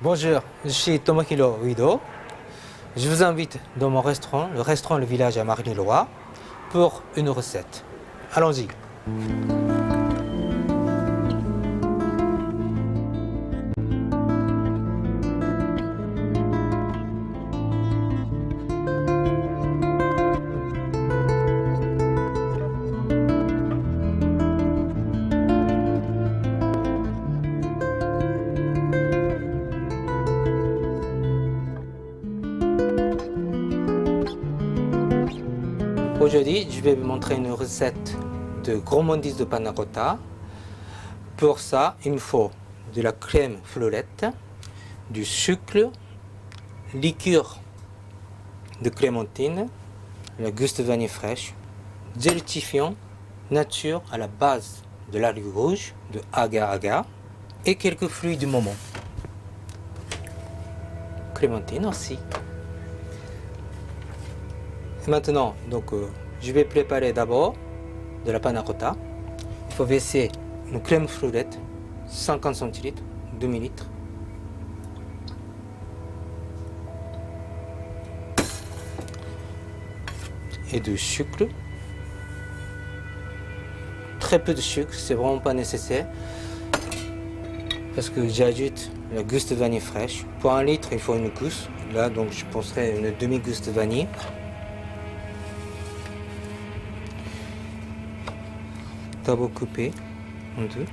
Bonjour, je suis Tomohiro Uido. Je vous invite dans mon restaurant, le restaurant Le Village à Marly-le-Roi, pour une recette. Allons-y. Aujourd'hui, je vais vous montrer une recette de gourmandise de panna cotta. Pour ça, il me faut de la crème fleurette, du sucre, liqueur de clémentine, la gousse de vanille fraîche, gélifiant nature à la base de l'algue rouge, de agar-agar, et quelques fruits du moment. Clémentine aussi. Et maintenant, je vais préparer d'abord de la panna cotta. Il faut verser une crème fleurette, 50 centilitres, 2 ml. Et du sucre. Très peu de sucre, c'est vraiment pas nécessaire. Parce que j'ajoute la gousse de vanille fraîche. Pour 1 litre, il faut une gousse. Là, donc, je penserai une demi-gousse de vanille. D'abord coupé en deux.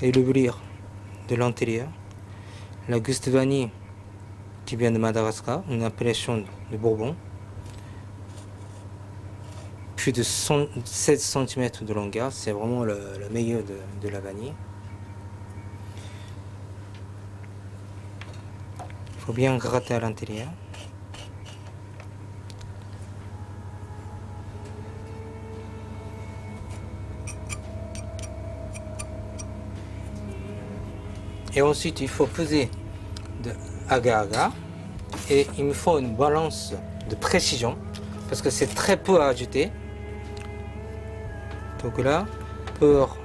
Et l'ouvrir de l'intérieur. La gousse de vanille qui vient de Madagascar, une appellation de Bourbon. Plus de 7 cm de longueur, c'est vraiment le meilleur de la vanille. Il faut bien gratter à l'intérieur. Et ensuite, il faut peser de agar-agar. Et il me faut une balance de précision, parce que c'est très peu à ajouter. Donc là, pour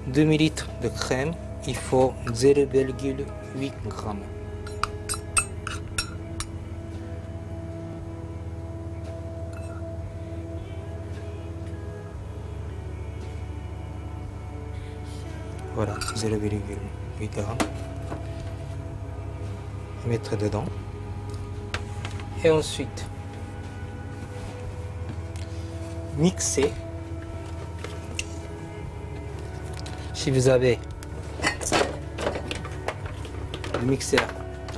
2 ml de crème, il faut 0,8 g. Voilà, 0,8 g. Mettre dedans. Et ensuite, mixer. Si vous avez le mixeur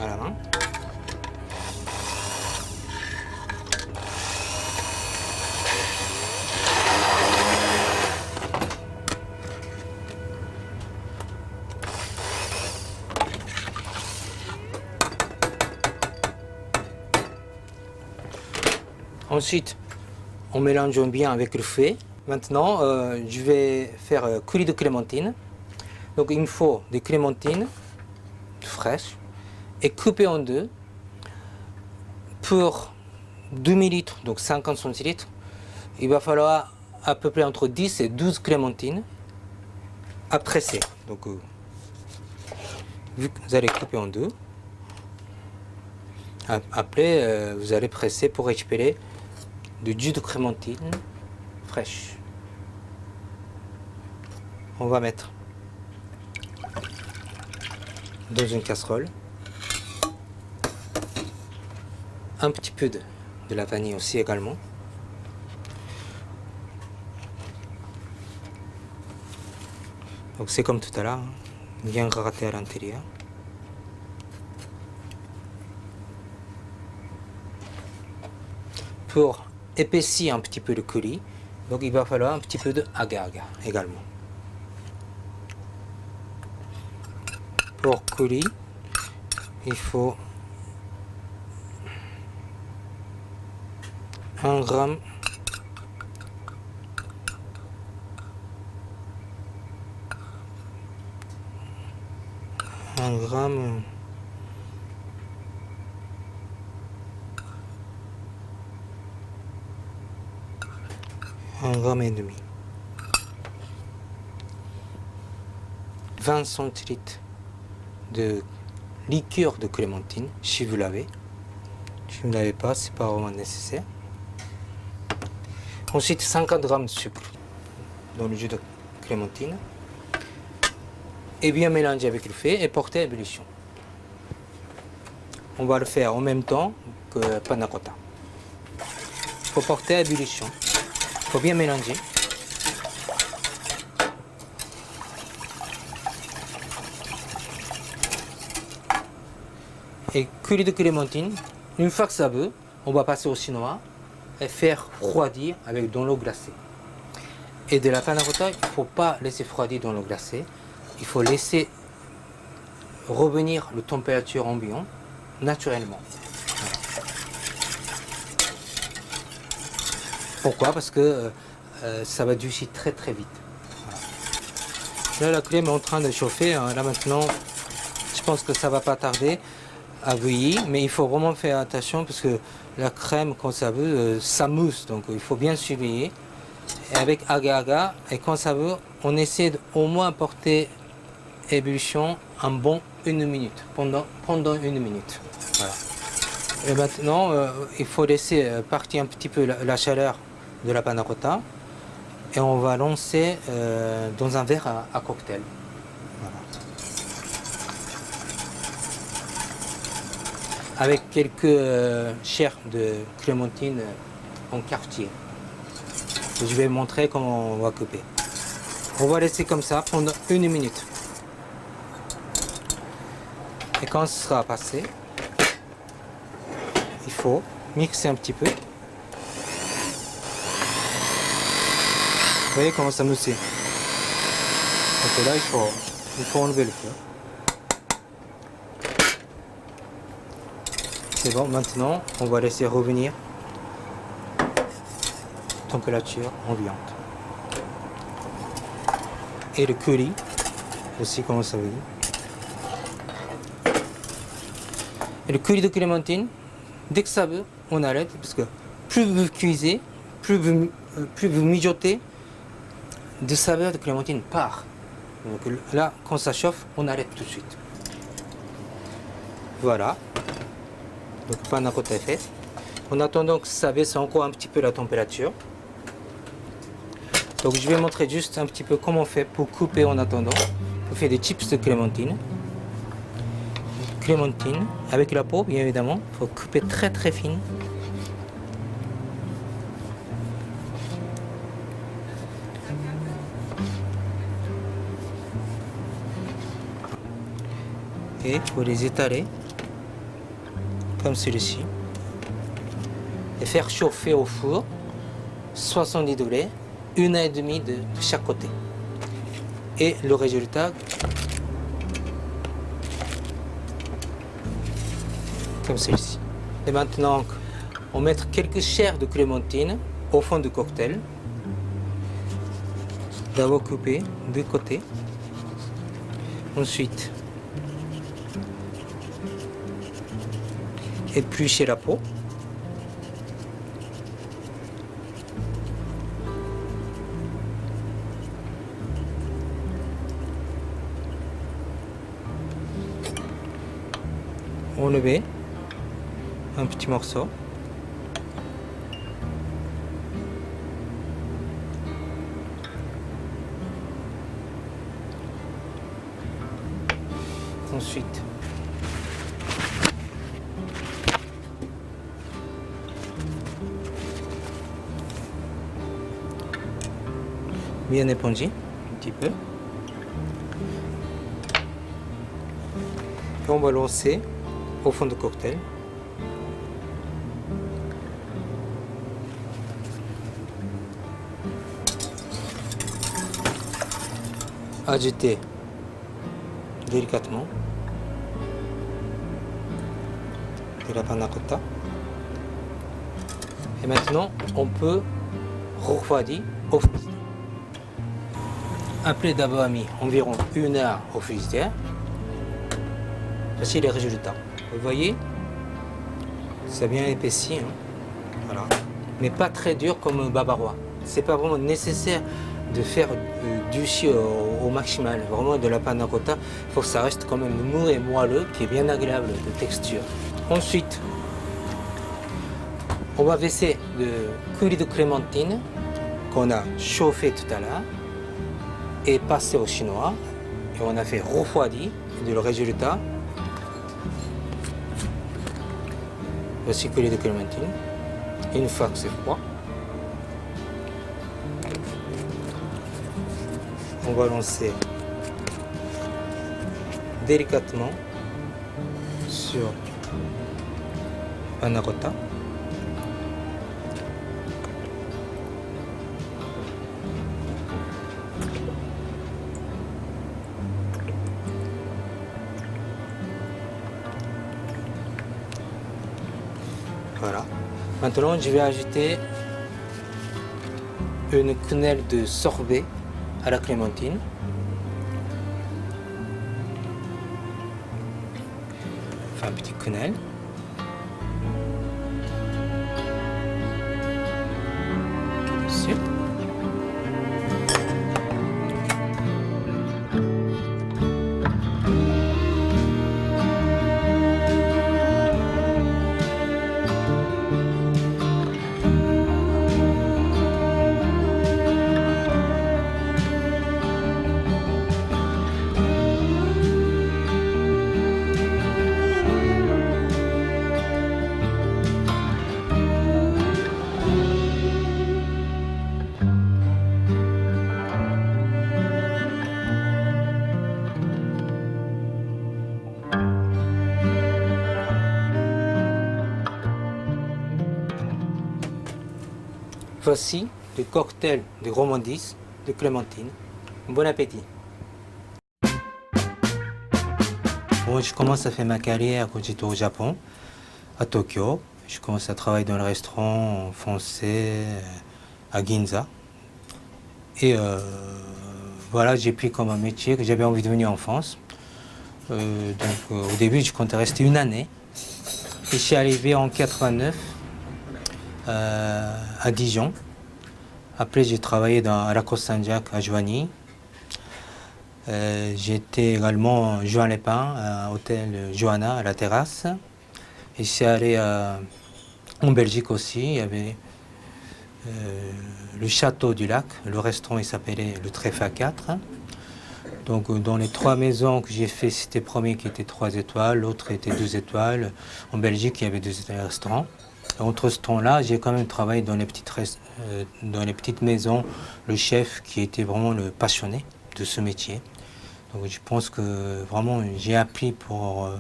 à la main, ensuite, on mélange bien avec le fouet. Maintenant, je vais faire coulis de clémentine. Donc, il me faut des clémentines fraîches et coupées en deux. Pour 2 ml, donc 50 centilitres, il va falloir à peu près entre 10 et 12 clémentines à presser. Donc, vu que vous allez couper en deux, après, vous allez presser pour récupérer du jus de clémentine fraîche. On va mettre dans une casserole un petit peu de la vanille aussi également. Donc c'est comme tout à l'heure, bien gratter à l'intérieur. Pour épaissir un petit peu le coulis, donc il va falloir un petit peu de agar-agar également. Pour coulis, il faut 1 gramme un gramme 1,5 g. 20 centilitres de liqueur de clémentine, si vous l'avez. Si vous ne l'avez pas, ce n'est pas vraiment nécessaire. Ensuite, 50 g de sucre dans le jus de clémentine. Et bien mélanger avec le feu et porter à ébullition. On va le faire en même temps que le panna cotta. Il faut porter à ébullition. Il faut bien mélanger. Et curry de clémentine, une fois que ça veut, on va passer au chinois et faire refroidir avec dans l'eau glacée. Et de la panna cotta, il ne faut pas laisser refroidir dans l'eau glacée. Il faut laisser revenir la température ambiante naturellement. Pourquoi? Parce que ça va durcir très très vite. Voilà. Là, la crème est en train de chauffer. Là maintenant, je pense que ça va pas tarder à bouillir, mais il faut vraiment faire attention parce que la crème, quand ça veut, ça mousse. Donc il faut bien surveiller. Et avec agar-agar, et quand ça veut, on essaie au moins porter ébullition un bon 1 minute, pendant 1 minute. Voilà. Et maintenant, il faut laisser partir un petit peu la chaleur de la panna cotta et on va lancer dans un verre à cocktail. Voilà. Avec quelques chairs de clémentine en quartier. Je vais montrer comment on va couper. On va laisser comme ça pendant 1 minute. Et quand ce sera passé, il faut mixer un petit peu. Vous voyez comment ça mousse. Donc là, il faut enlever le feu. C'est bon, maintenant, on va laisser revenir température ambiante. Et le curry, aussi, comment ça veut dire. Et le curry de clémentine, dès que ça veut, on arrête, parce que plus vous cuisez, plus vous mijotez, de saveur de clémentine part. Donc là, quand ça chauffe, on arrête tout de suite. Voilà. Donc le panna cotta est fait. En attendant que ça baisse encore un petit peu la température. Donc je vais montrer juste un petit peu comment on fait pour couper en attendant. On fait des chips de clémentine. Clémentine avec la peau, bien évidemment. Il faut couper très très fine. Et il faut les étaler comme celui-ci et faire chauffer au four 70 degrés, 1h30 de chaque côté. Et le résultat, comme celui-ci. Et maintenant, on met quelques chairs de clémentine au fond du cocktail. D'abord couper de côté. Ensuite, éplucher la peau. Enlever un petit morceau. Ensuite, bien éponger un petit peu. Et on va lancer au fond du cocktail. Agiter délicatement de la panna cotta. Et maintenant, on peut refroidir au frigidaire. Après d'avoir mis environ 1 heure au frigidaire, voici les résultats. Vous voyez, c'est bien épaissi, hein. Voilà. Mais pas très dur comme bavarois. C'est pas vraiment nécessaire de faire du jus au maximal, vraiment de la panna cotta. Il faut que ça reste quand même mou et moelleux, qui est bien agréable de texture. Ensuite, on va verser le coulis de clémentine qu'on a chauffé tout à l'heure et passé au chinois. Et on a fait refroidir. Et le résultat, voici le coulis de clémentine. Une fois que c'est froid, on va lancer délicatement sur panna cotta. Voilà. Maintenant, je vais ajouter une quenelle de sorbet à la clémentine. Enfin, un petit quenelle. Dessus. Voici le cocktail de gourmandise de clémentine. Bon appétit. Bon, je commence à faire ma carrière quand j'étais au Japon, à Tokyo. Je commence à travailler dans le restaurant français à Ginza. Et voilà, j'ai pris comme un métier que j'avais envie de venir en France. Au début, je comptais rester une année. Et je suis arrivé en 89 à Dijon. Après, j'ai travaillé à la Côte Saint-Jacques à Joigny. J'étais également Joan Lépin à l'hôtel Johanna à la terrasse. Et je suis allé en Belgique aussi. Il y avait le Château du Lac. Le restaurant il s'appelait le Trèfle 4. Donc dans les 3 maisons que j'ai fait, c'était le premier qui était 3 étoiles, l'autre était 2 étoiles. En Belgique, il y avait 2 restaurants. Entre ce temps-là, j'ai quand même travaillé dans les petites maisons. Le chef qui était vraiment le passionné de ce métier. Donc je pense que vraiment j'ai appris pour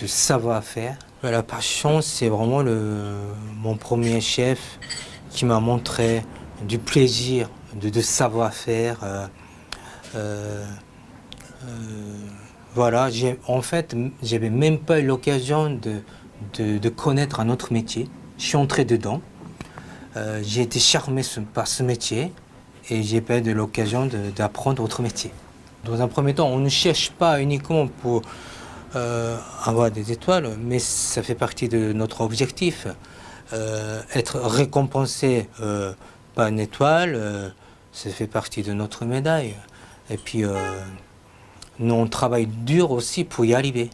de savoir-faire. La passion, c'est vraiment mon premier chef qui m'a montré du plaisir, de savoir-faire. Voilà, en fait, j'avais même pas eu l'occasion de connaître un autre métier. Je suis entré dedans. J'ai été charmé par ce métier et j'ai pas eu l'occasion d'apprendre autre métier. Dans un premier temps, on ne cherche pas uniquement pour avoir des étoiles, mais ça fait partie de notre objectif. Être récompensé par une étoile, ça fait partie de notre médaille. Et puis, nous, on travaille dur aussi pour y arriver.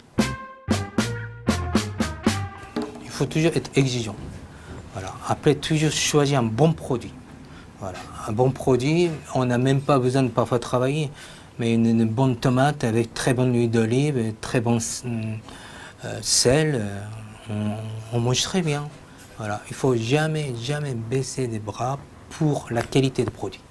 Il faut toujours être exigeant. Voilà. Après, toujours choisir un bon produit. Voilà. Un bon produit, on n'a même pas besoin de parfois travailler, mais une bonne tomate avec très bonne huile d'olive, très bon sel, on mange très bien. Voilà. Il ne faut jamais baisser les bras pour la qualité des produits.